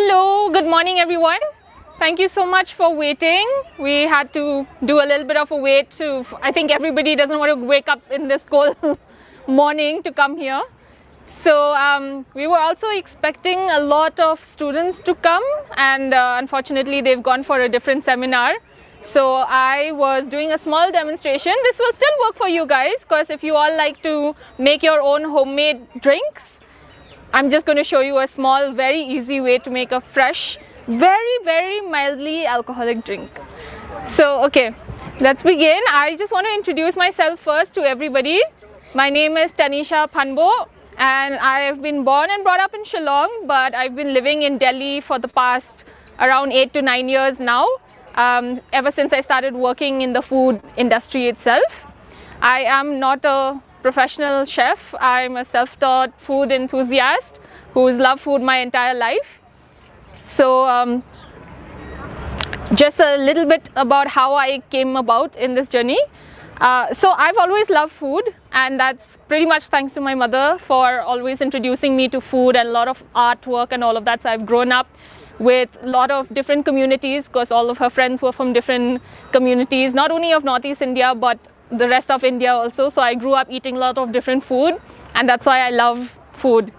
Hello, good morning everyone. Thank you so much for waiting. We had to do a little bit of a wait to, I think everybody doesn't want to wake up in this cold morning to come here. So we were also expecting a lot of students to come, and unfortunately they've gone for a different seminar. So I was doing a small demonstration. This will still work for you guys, because if you all like to make your own homemade drinks, I'm just going to show you a small, very easy way to make a fresh, very mildly alcoholic drink. So okay, let's begin. I just want to introduce myself first to everybody. My name is TANISHA PHANBUH, and I have been born and brought up in Shillong, but I've been living in Delhi for the past around 8 to 9 years now, ever since I started working in the food industry itself. I am not a professional chef. I'm a self-taught food enthusiast who's loved food my entire life. So just a little bit about how I came about in this journey. So I've always loved food, and that's pretty much thanks to my mother for always introducing me to food and a lot of artwork and all of that. So I've grown up with a lot of different communities, because all of her friends were from different communities, not only of Northeast India but the rest of India also. So I grew up eating a lot of different food, and that's why I love food.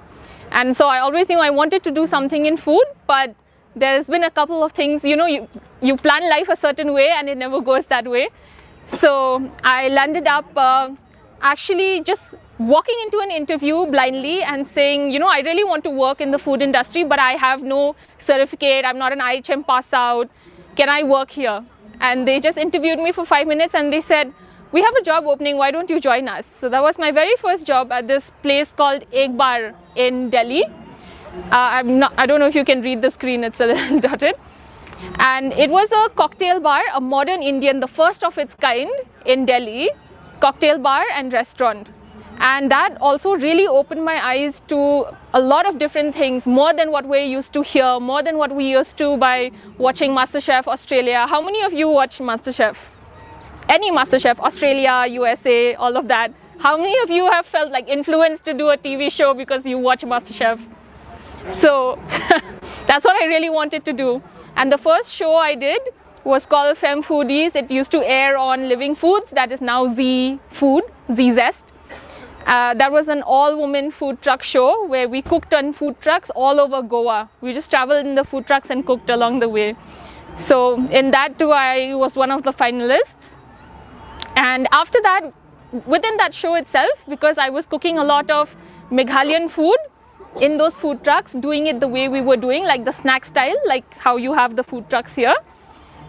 And so I always knew I wanted to do something in food, but there's been a couple of things, you know, you plan life a certain way and it never goes that way. So I landed up actually just walking into an interview blindly and saying, you know, I really want to work in the food industry, but I have no certificate, I'm not an IHM pass out, can I work here? And they just interviewed me for 5 minutes and they said, we have a job opening, why don't you join us? So that was my very first job at this place called Ek Bar in Delhi. I don't know if you can read the screen, it's a little dotted. And it was a cocktail bar, a modern Indian, the first of its kind in Delhi, cocktail bar and restaurant. And that also really opened my eyes to a lot of different things, more than what we're used to here, more than what we used to by watching MasterChef Australia. How many of you watch MasterChef? Any MasterChef, Australia, USA, all of that. How many of you have felt like influenced to do a TV show because you watch MasterChef? So that's what I really wanted to do. And the first show I did was called Fem Foodies. It used to air on Living Foods, that is now Z Food, Z Zest. That was an all-woman food truck show where we cooked on food trucks all over Goa. We just traveled in the food trucks and cooked along the way. So in that too, I was one of the finalists. And after that, within that show itself, because I was cooking a lot of Meghalayan food in those food trucks, doing it the way we were doing, like the snack style, like how you have the food trucks here.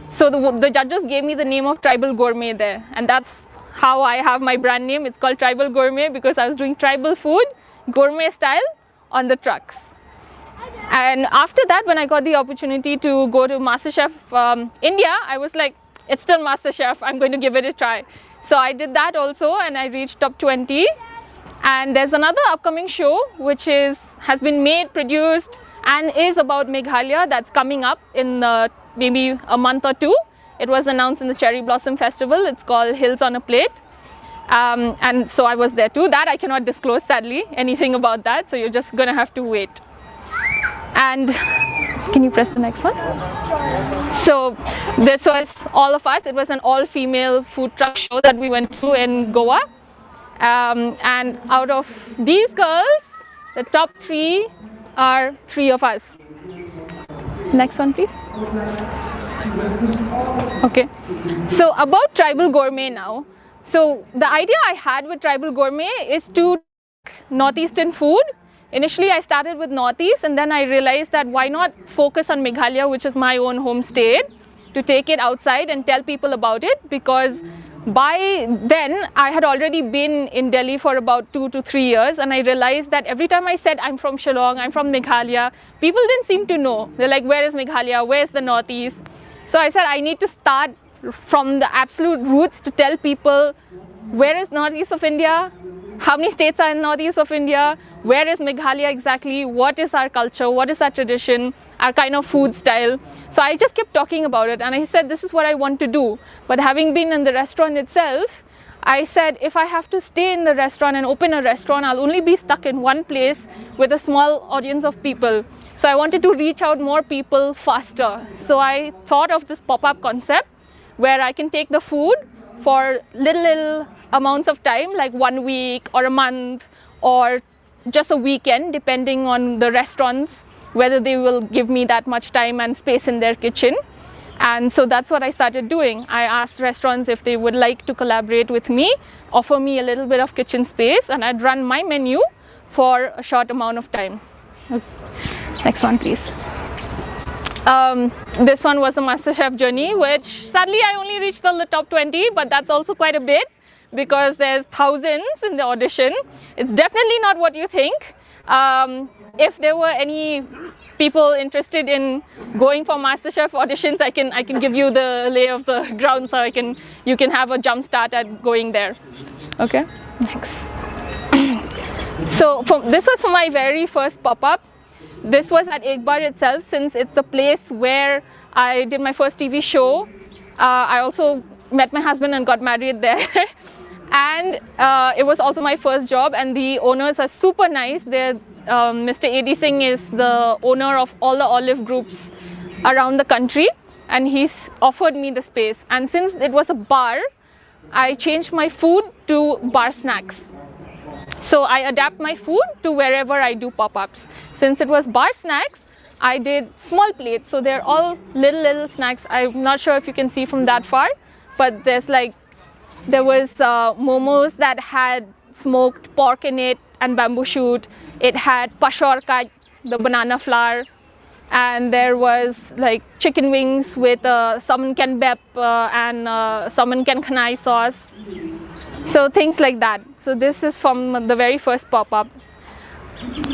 So the judges gave me the name of Tribal Gourmet there, and that's how I have my brand name. It's called Tribal Gourmet because I was doing tribal food, gourmet style, on the trucks. And after that, when I got the opportunity to go to MasterChef India, I was like, it's still MasterChef, I'm going to give it a try. So I did that also, and I reached top 20. And there's another upcoming show which has been made, produced, and is about Meghalaya, that's coming up in maybe a month or two. It was announced in the Cherry Blossom Festival. It's called Hills on a Plate. And so I was there too. That I cannot disclose, sadly, anything about that. So you're just going to have to wait. And can you press the next one? So this was all of us. It was an all-female food truck show that we went to in Goa. And out of these girls, the top 3 are 3 of us. Next one, please. Okay. So about Tribal Gourmet now. So the idea I had with Tribal Gourmet is to Northeastern food. Initially I started with Northeast, and then I realized that why not focus on Meghalaya, which is my own home state, to take it outside and tell people about it, because by then I had already been in Delhi for about 2 to 3 years, and I realized that every time I said I'm from Shillong, I'm from Meghalaya, people didn't seem to know. They're like, where is Meghalaya, where's the Northeast? So I said I need to start from the absolute roots to tell people, where is Northeast of India? How many states are in Northeast of India? Where is Meghalaya exactly? What is our culture? What is our tradition? Our kind of food style? So I just kept talking about it, and I said this is what I want to do. But having been in the restaurant itself, I said if I have to stay in the restaurant and open a restaurant, I'll only be stuck in one place with a small audience of people. So I wanted to reach out more people faster. So I thought of this pop-up concept where I can take the food for little amounts of time, like 1 week or a month or just a weekend, depending on the restaurants, whether they will give me that much time and space in their kitchen. And so that's what I started doing. I asked restaurants if they would like to collaborate with me, offer me a little bit of kitchen space, and I'd run my menu for a short amount of time. Okay. Next one, please. This one was the MasterChef journey, which sadly I only reached the top 20, but that's also quite a bit because there's thousands in the audition. It's definitely not what you think. If there were any people interested in going for MasterChef auditions, I can give you the lay of the ground, so you can have a jump start at going there. Okay, next. So this was for my very first pop-up. This was at Ek Bar itself, since it's the place where I did my first TV show. I also met my husband and got married there. And it was also my first job, and the owners are super nice. Mr. A.D. Singh is the owner of all the olive groups around the country, and he's offered me the space. And since it was a bar, I changed my food to bar snacks. So I adapt my food to wherever I do pop-ups. Since it was bar snacks, I did small plates. So they're all little snacks. I'm not sure if you can see from that far, but there was momos that had smoked pork in it and bamboo shoot. It had pashorka, the banana flour, and there was like chicken wings with salmon can bep and salmon can khanai sauce. So things like that. So this is from the very first pop-up.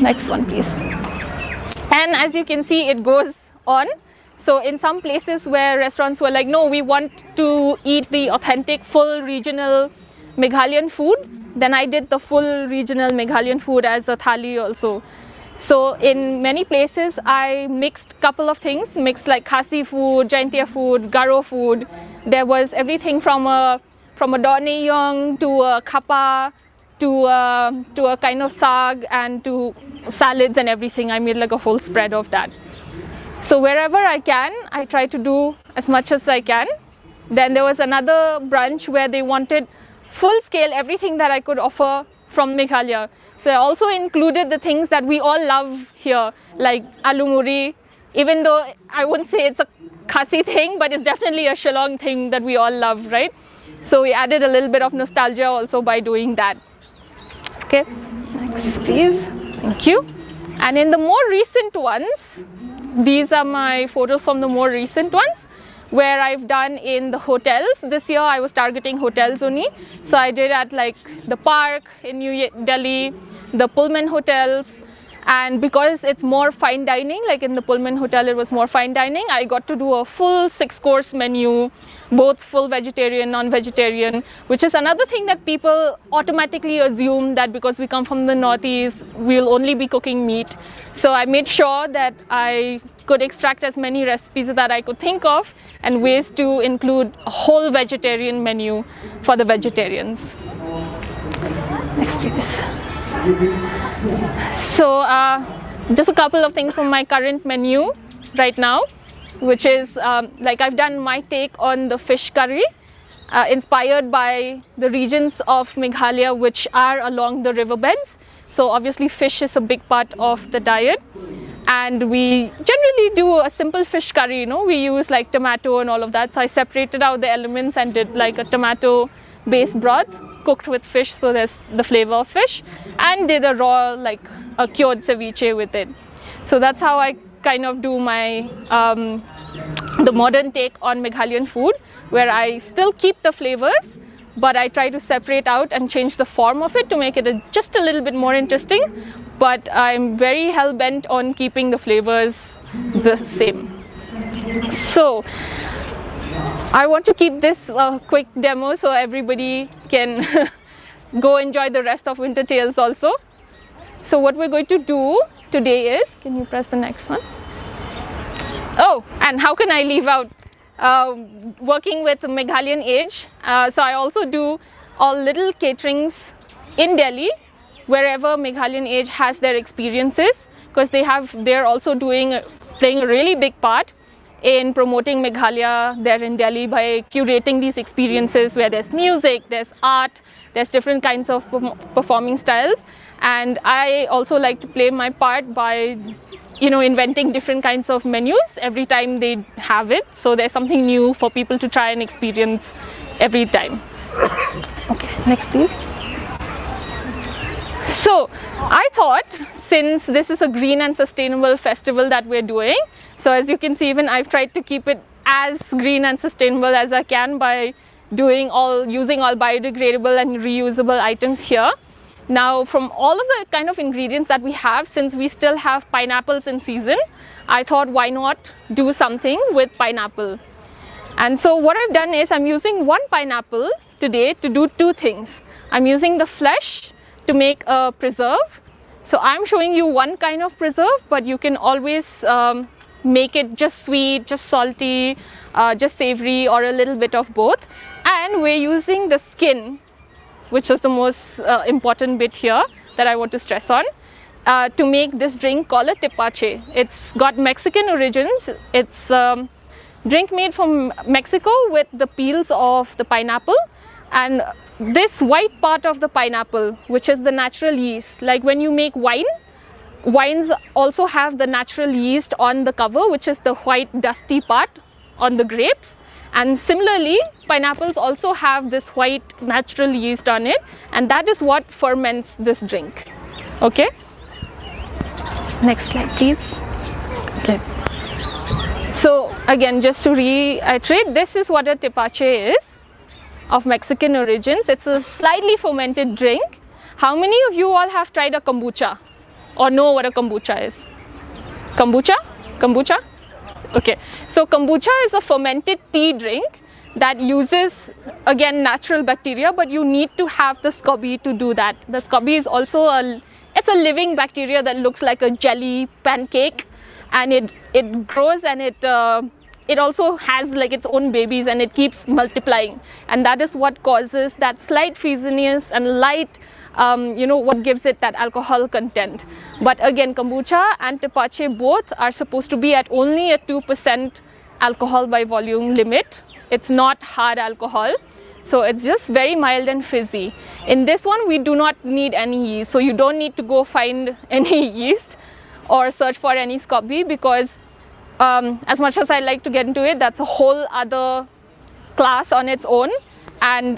Next one, please. And as you can see, it goes on. So in some places where restaurants were like, no, we want to eat the authentic, full regional Meghalayan food, then I did the full regional Meghalayan food as a thali also. So in many places, I mixed a couple of things, mixed like Khasi food, Jaintia food, Garo food. There was everything from a dorneyong to a khapa to a kind of sag and to salads and everything. I made like a whole spread of that. So wherever I can, I try to do as much as I can. Then there was another brunch where they wanted full scale everything that I could offer from Meghalaya. So I also included the things that we all love here, like aloo muri, even though I wouldn't say it's a Khasi thing, but it's definitely a Shillong thing that we all love, right? So we added a little bit of nostalgia also by doing that. Okay, next please. Thank you. And in the more recent ones, these are my photos from the more recent ones, where I've done in the hotels. This year I was targeting hotels only. So I did at like the Park in New Delhi, the Pullman hotels. And because it's more fine dining, like in the Pullman hotel it was more fine dining, I got to do a full 6-course menu, both full vegetarian, non-vegetarian, which is another thing that people automatically assume that because we come from the Northeast, we'll only be cooking meat. So I made sure that I could extract as many recipes that I could think of and ways to include a whole vegetarian menu for the vegetarians. Next please. So just a couple of things from my current menu right now, which is like I've done my take on the fish curry, inspired by the regions of Meghalaya which are along the riverbeds. So obviously fish is a big part of the diet, and we generally do a simple fish curry, you know, we use like tomato and all of that. So I separated out the elements and did like a tomato based broth cooked with fish, so there's the flavor of fish, and did a raw, like a cured ceviche with it. So that's how I kind of do my the modern take on Meghalayan food, where I still keep the flavors, but I try to separate out and change the form of it to make it just a little bit more interesting. But I'm very hell-bent on keeping the flavors the same. So I want to keep this quick demo so everybody can go enjoy the rest of Winter Tales also. So what we're going to do today is, can you press the next one? Oh, and how can I leave out working with Meghalayan age? So I also do all little caterings in Delhi, wherever Meghalayan Age has their experiences, because they're also playing a really big part in promoting Meghalaya there in Delhi by curating these experiences where there's music, there's art, there's different kinds of performing styles. And I also like to play my part by, you know, inventing different kinds of menus every time they have it. So there's something new for people to try and experience every time. Okay, next please. So I thought, since this is a green and sustainable festival that we're doing, so as you can see, even I've tried to keep it as green and sustainable as I can by using all biodegradable and reusable items here. Now, from all of the kind of ingredients that we have, since we still have pineapples in season, I thought, why not do something with pineapple? And so what I've done is I'm using one pineapple today to do two things. I'm using the flesh to make a preserve. So I'm showing you one kind of preserve, but you can always make it just sweet, just salty, just savory, or a little bit of both. And we're using the skin, which is the most important bit here that I want to stress on, to make this drink called a tepache. It's got Mexican origins. It's drink made from Mexico with the peels of the pineapple, and this white part of the pineapple, which is the natural yeast. Like when you make wines also have the natural yeast on the cover, which is the white dusty part on the grapes. And similarly, pineapples also have this white natural yeast on it, and that is what ferments this drink. Okay, next slide please. Okay, so again, just to reiterate, this is what a tepache is, of Mexican origins. It's a slightly fermented drink. How many of you all have tried a kombucha or know what a kombucha is? Kombucha? Okay, so kombucha is a fermented tea drink that uses, again, natural bacteria, but you need to have the SCOBY to do that. The SCOBY is also it's a living bacteria that looks like a jelly pancake, and it grows, and it also has like its own babies, and it keeps multiplying, and that is what causes that slight fizziness and light, what gives it that alcohol content. But again, kombucha and tepache both are supposed to be at only a 2% alcohol by volume limit. It's not hard alcohol, so it's just very mild and fizzy. In this one, we do not need any yeast, so you don't need to go find any yeast or search for any SCOBY, because as much as I like to get into it, that's a whole other class on its own, and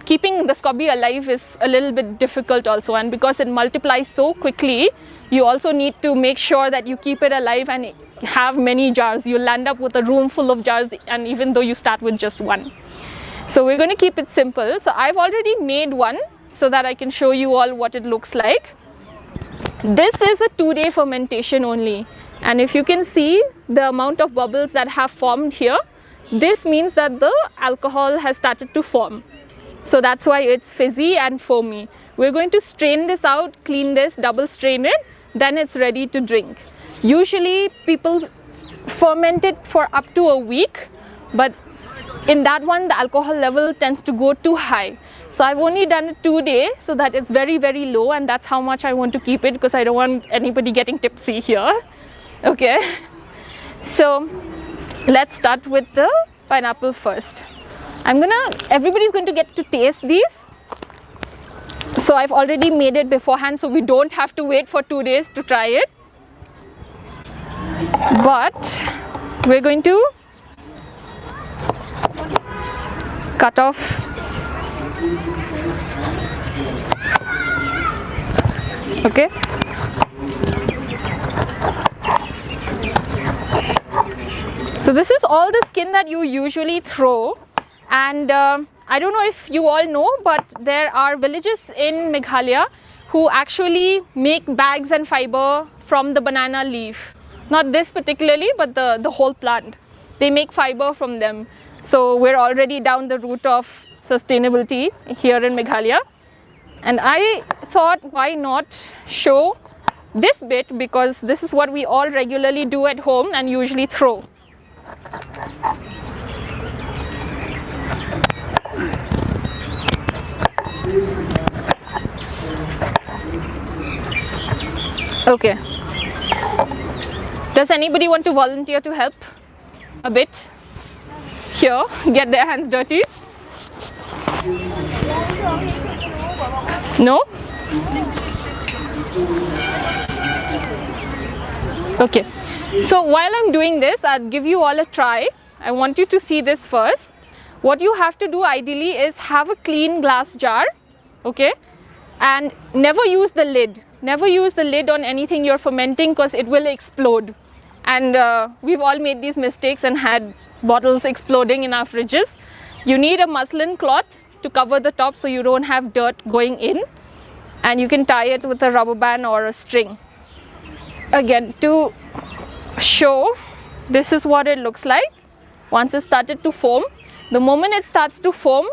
keeping the SCOBY alive is a little bit difficult also, and because it multiplies so quickly, you also need to make sure that you keep it alive and have many jars. You'll end up with a room full of jars, and even though you start with just one. So we're going to keep it simple. So I've already made one so that I can show you all what it looks like. This is a 2-day fermentation only. And if you can see the amount of bubbles that have formed here, this means that the alcohol has started to form. So that's why it's fizzy and foamy. We're going to strain this out, clean this, double strain it, then it's ready to drink. Usually people ferment it for up to a week, but in that one the alcohol level tends to go too high. So I've only done it 2 days so that it's very, very low, and that's how much I want to keep it, because I don't want anybody getting tipsy here. Okay, so let's start with the pineapple first. Everybody's going to get to taste these. So I've already made it beforehand, so we don't have to wait for 2 days to try it. But we're going to cut off okay. So this is all the skin that you usually throw, and I don't know if you all know, but there are villages in Meghalaya who actually make bags and fiber from the banana leaf. Not this particularly, but the whole plant. They make fiber from them. So we're already down the route of sustainability here in Meghalaya. And I thought, why not show this bit, because this is what we all regularly do at home and usually throw. Okay. Does anybody want to volunteer to help a bit? Here, get their hands dirty. No? Okay. So while I'm doing this, I'll give you all a try. I want you to see this first. What you have to do ideally is have a clean glass jar, okay? And never use the lid. Never use the lid on anything you're fermenting because it will explode. And we've all made these mistakes and had bottles exploding in our fridges. You need a muslin cloth to cover the top so you don't have dirt going in. And you can tie it with a rubber band or a string. Again, to show, this is what it looks like once it started to foam. The moment it starts to foam,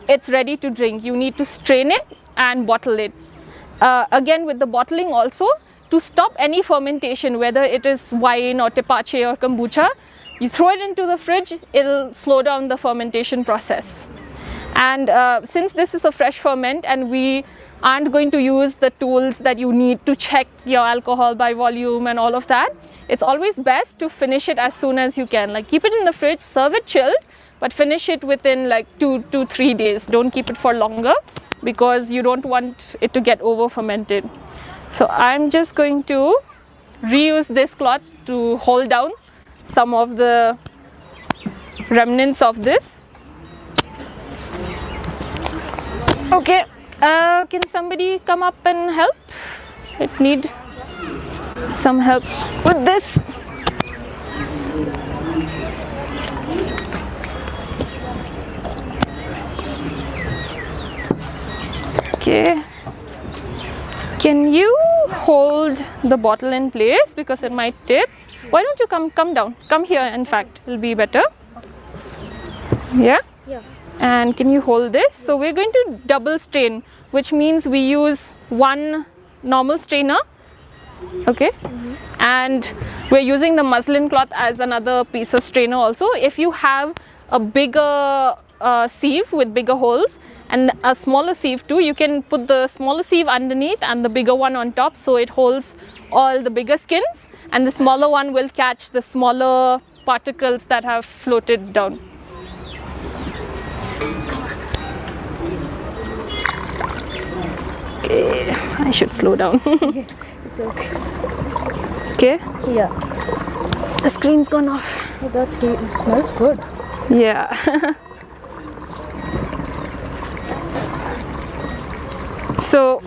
it's ready to drink. You need to strain it and bottle it. Again, with the bottling also, to stop any fermentation, whether it is wine or tepache or kombucha, you throw it into the fridge, it'll slow down the fermentation process. And since this is a fresh ferment and we aren't going to use the tools that you need to check your alcohol by volume and all of that, it's always best to finish it as soon as you can. Like, keep it in the fridge, serve it chilled, but finish it within like 2 to 3 days. Don't keep it for longer because you don't want it to get over fermented. So I'm just going to reuse this cloth to hold down some of the remnants of this. Okay, can somebody come up and help? I need some help with this. Okay, can you hold the bottle in place because it might tip? Why don't you come down? Come here, in fact, it'll be better. Yeah? Yeah. And can you hold this? So we're going to double strain, which means we use one normal strainer, okay? And we're using the muslin cloth as another piece of strainer also. If you have a bigger sieve with bigger holes and a smaller sieve too, you can put the smaller sieve underneath and the bigger one on top, so it holds all the bigger skins, and the smaller one will catch the smaller particles that have floated down. Okay, I should slow down. It's okay. Okay? Yeah. The screen's gone off. Oh, that smells good. Yeah. So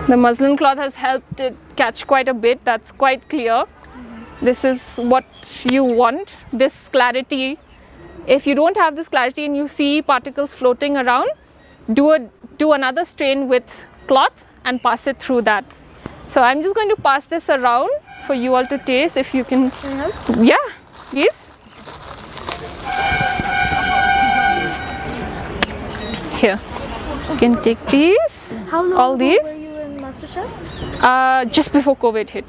the muslin cloth has helped it catch quite a bit. That's quite clear. This is what you want, this clarity. If you don't have this clarity and you see particles floating around, do another strain with cloth and pass it through that. So I'm just going to pass this around for you all to taste. If you can, yeah, please. Here, you can take these. How long all ago these. were you in MasterChef? Just before COVID hit,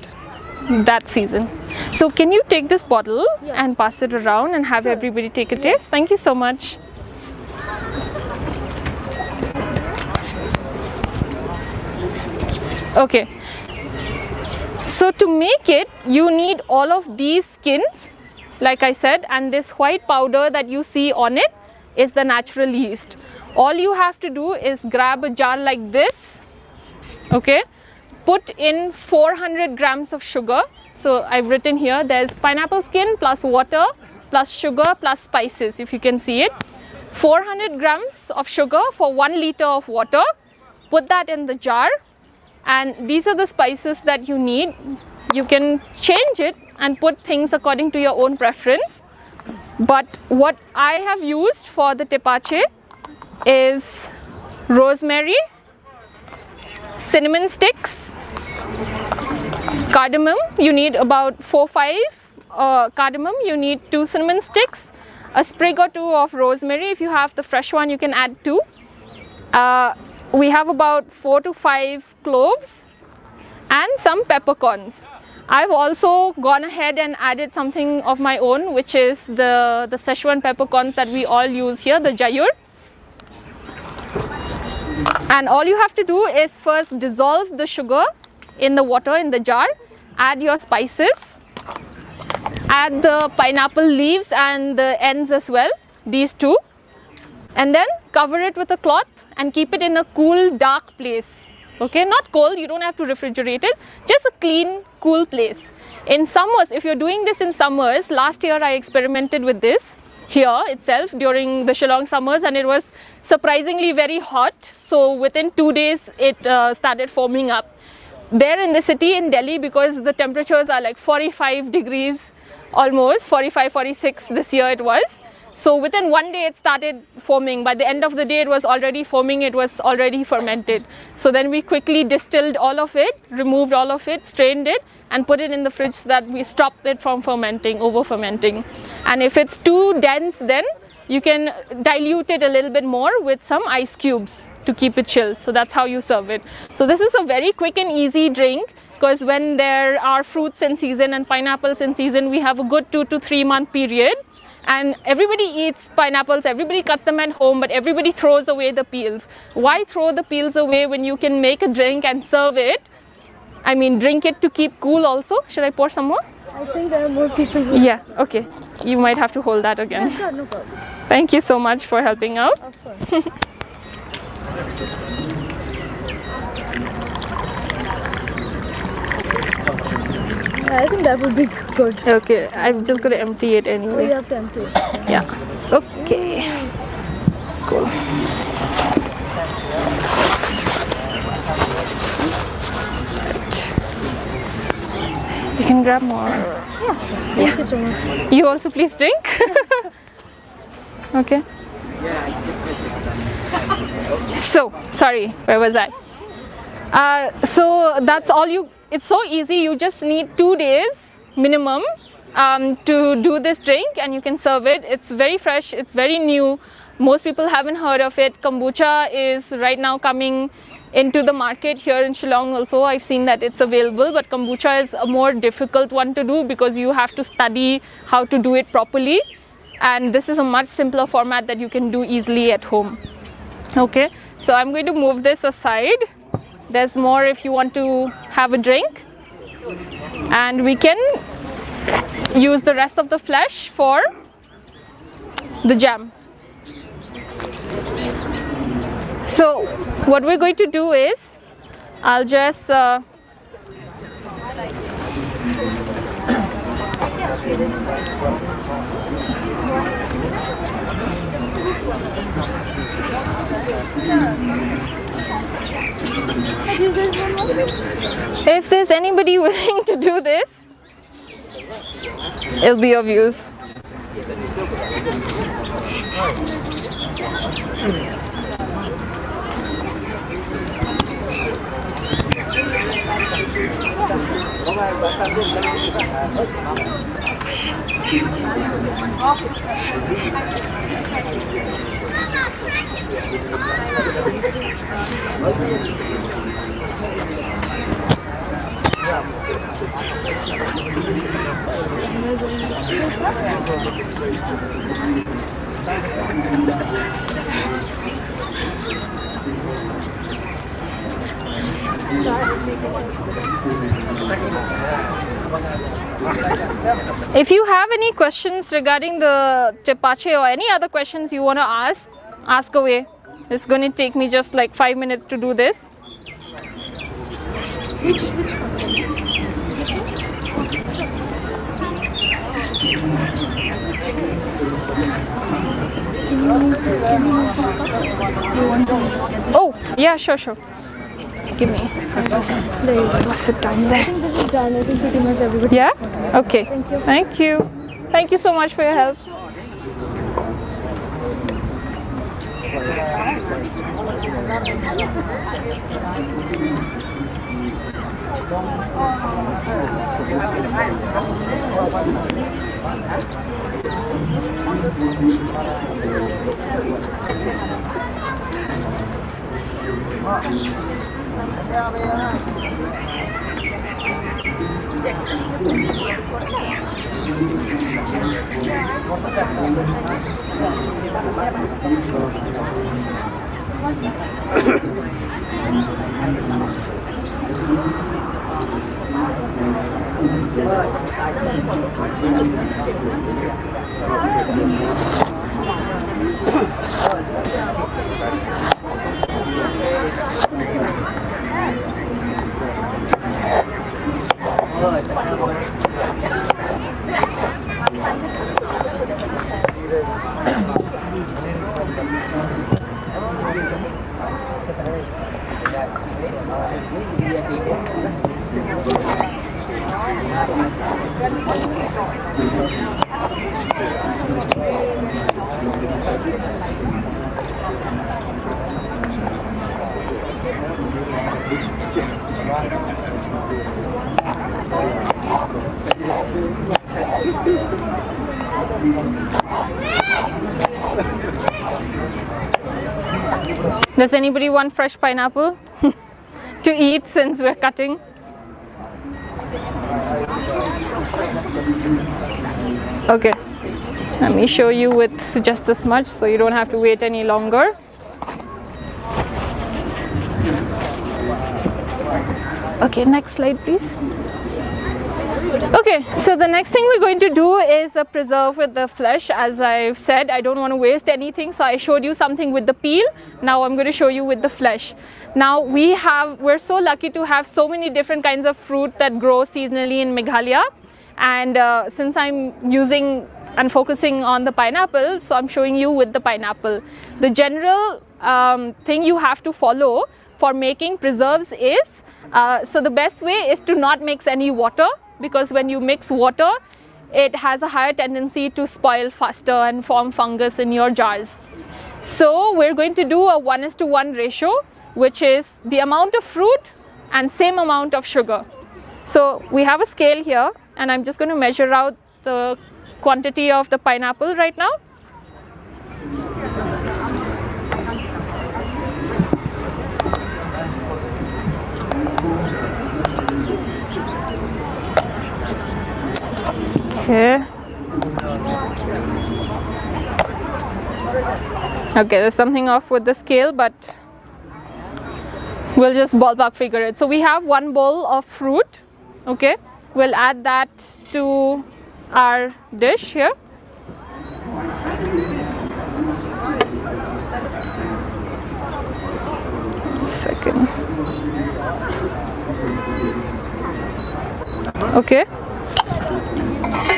that season. So can you take this bottle and pass it around and have everybody take a taste? Thank you so much. Okay. So to make it, you need all of these skins, like I said, and this white powder that you see on it is the natural yeast. All you have to do is grab a jar like this, okay, put in 400 grams of sugar. So I've written here, there's pineapple skin plus water plus sugar plus spices, if you can see it. 400 grams of sugar for 1 liter of water. Put that in the jar, and these are the spices that you need. You can change it and put things according to your own preference. But what I have used for the tepache is rosemary, cinnamon sticks, cardamom. You need about 4-5 cardamom. You need 2 cinnamon sticks, a sprig or 2 of rosemary. If you have the fresh one, you can add 2. We have about 4 to 5 cloves and some peppercorns. I've also gone ahead and added something of my own, which is the Szechuan peppercorns that we all use here, the jayur. And all you have to do is first dissolve the sugar in the water in the jar, add your spices, add the pineapple leaves and the ends as well, these two, and then cover it with a cloth and keep it in a cool, dark place. Okay, not cold, you don't have to refrigerate it, just a clean, cool place. In summers, if you're doing this in summers, last year I experimented with this here itself during the Shillong summers, and it was surprisingly very hot. So within 2 days it started foaming up. There in the city in Delhi, because the temperatures are like 45 degrees almost, 45, 46 this year it was. So within 1 day it started foaming. By the end of the day it was already foaming, it was already fermented. So then we quickly distilled all of it, removed all of it, strained it and put it in the fridge so that we stopped it from fermenting, over fermenting. And if it's too dense, then you can dilute it a little bit more with some ice cubes to keep it chilled. So that's how you serve it. So this is a very quick and easy drink, because when there are fruits in season and pineapples in season, we have a good 2 to 3 month period. And everybody eats pineapples, everybody cuts them at home, but everybody throws away the peels. Why throw the peels away when you can make a drink and serve it? I mean, drink it to keep cool also. Should I pour some more? I think there are more people here. Yeah, okay. You might have to hold that again. Yeah, sure, no problem. Thank you so much for helping out. Of course. I think that would be good. Okay, I'm just going to empty it Oh, anyway. you have to empty it. Yeah. Okay. Cool. You can grab more. Yeah, sure. Thank you so much. You also please drink. Okay. So, sorry, where was I? So that's all you. It's so easy. You just need 2 days minimum to do this drink, and you can serve it. It's very fresh. It's very new. Most people haven't heard of it. Kombucha is right now coming into the market here in Shillong also. I've seen that it's available, but kombucha is a more difficult one to do because you have to study how to do it properly, and this is a much simpler format that you can do easily at home. Okay, so I'm going to move this aside. There's more if you want to have a drink, and we can use the rest of the flesh for the jam. So what we're going to do is, I'll just if there's anybody willing to do this, it'll be of use. If you have any questions regarding the tepache or any other questions you want to ask away. It's going to take me just like 5 minutes to do this. Which Oh, yeah, sure. Give me. I'll just sit down I there. think this is done. I think pretty much everybody. Yeah? Okay. Thank you. Thank you. Thank you so much for your help. Does anybody want fresh pineapple to eat since we're cutting? Okay, let me show you with just this much so you don't have to wait any longer. Okay, next slide please. Okay, so the next thing we're going to do is a preserve with the flesh. As I've said, I don't want to waste anything, so I showed you something with the peel. Now I'm going to show you with the flesh. Now we're so lucky to have so many different kinds of fruit that grow seasonally in Meghalaya, and since I'm using and focusing on the pineapple, so I'm showing you with the pineapple. The general thing you have to follow for making preserves is, so the best way is to not mix any water, because when you mix water, it has a higher tendency to spoil faster and form fungus in your jars. So we're going to do a 1:1 ratio, which is the amount of fruit and same amount of sugar. So we have a scale here, and I'm just going to measure out the quantity of the pineapple right now. Okay, there's something off with the scale, but we'll just ballpark figure it. So we have 1 bowl of fruit. Okay, we'll add that to our dish here. Second. Okay,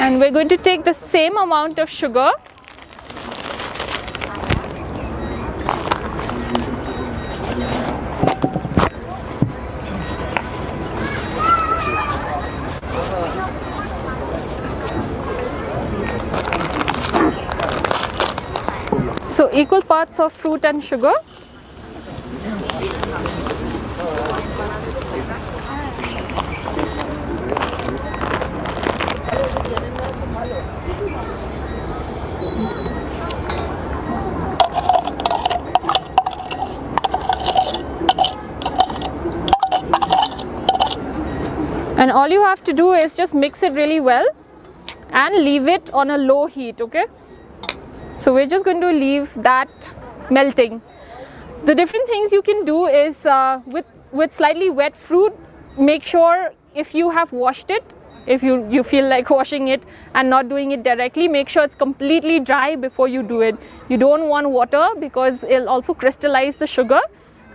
and we're going to take the same amount of sugar . So equal parts of fruit and sugar. And all you have to do is just mix it really well and leave it on a low heat, okay? So we're just going to leave that melting. The different things you can do is with slightly wet fruit, make sure if you have washed it, if you feel like washing it and not doing it directly, make sure it's completely dry before you do it. You don't want water because it'll also crystallize the sugar,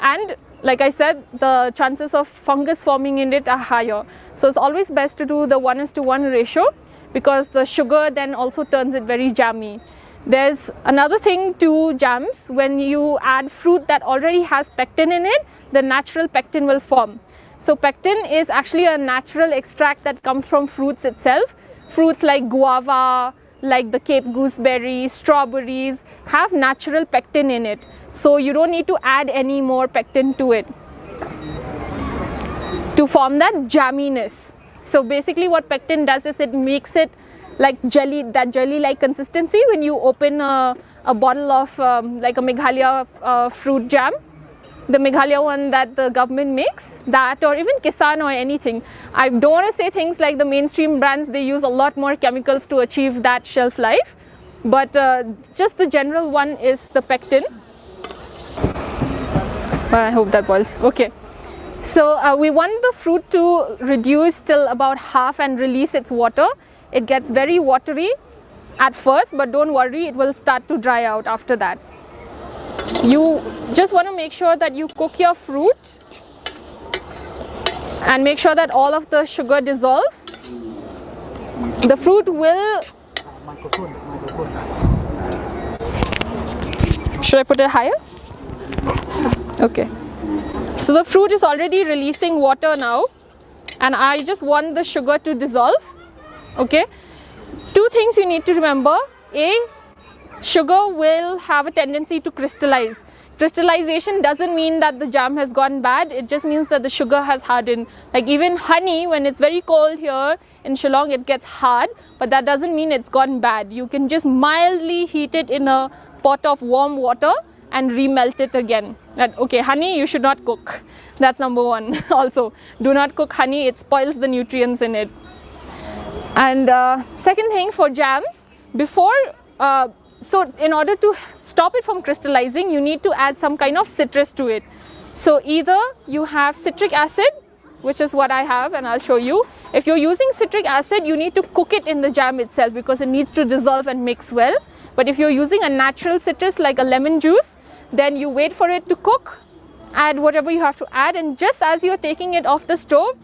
and like I said, the chances of fungus forming in it are higher. So it's always best to do the 1:1 ratio, because the sugar then also turns it very jammy. There's another thing to jams. When you add fruit that already has pectin in it, the natural pectin will form. So pectin is actually a natural extract that comes from fruits itself. Fruits like guava, like the Cape gooseberry, strawberries have natural pectin in it. So you don't need to add any more pectin to it to form that jamminess. So basically what pectin does is it makes it like jelly, that jelly-like consistency when you open a bottle of like a Meghalaya fruit jam. the Meghalaya one that the government makes, that or even Kisan or anything. I don't want to say things like the mainstream brands, they use a lot more chemicals to achieve that shelf life, but just the general one is the pectin. I hope that boils. Okay. So we want the fruit to reduce till about half and release its water. It gets very watery at first, but don't worry, it will start to dry out after that. You just want to make sure that you cook your fruit and make sure that all of the sugar dissolves. The fruit will... Should I put it higher? Okay. So the fruit is already releasing water now, and I just want the sugar to dissolve. Okay. Two things you need to remember. A, sugar will have a tendency to crystallize. Crystallization doesn't mean that the jam has gone bad, it just means that the sugar has hardened. Like even honey, when it's very cold here in Shillong, it gets hard, but that doesn't mean it's gone bad. You can just mildly heat it in a pot of warm water and remelt it again. Okay, honey you should not cook. That's number one. Also, do not cook honey, it spoils the nutrients in it. And second thing for jams, so in order to stop it from crystallizing, you need to add some kind of citrus to it. So either you have citric acid, which is what I have and I'll show you. If you're using citric acid, you need to cook it in the jam itself because it needs to dissolve and mix well. But if you're using a natural citrus like a lemon juice, then you wait for it to cook, add whatever you have to add, and just as you're taking it off the stove,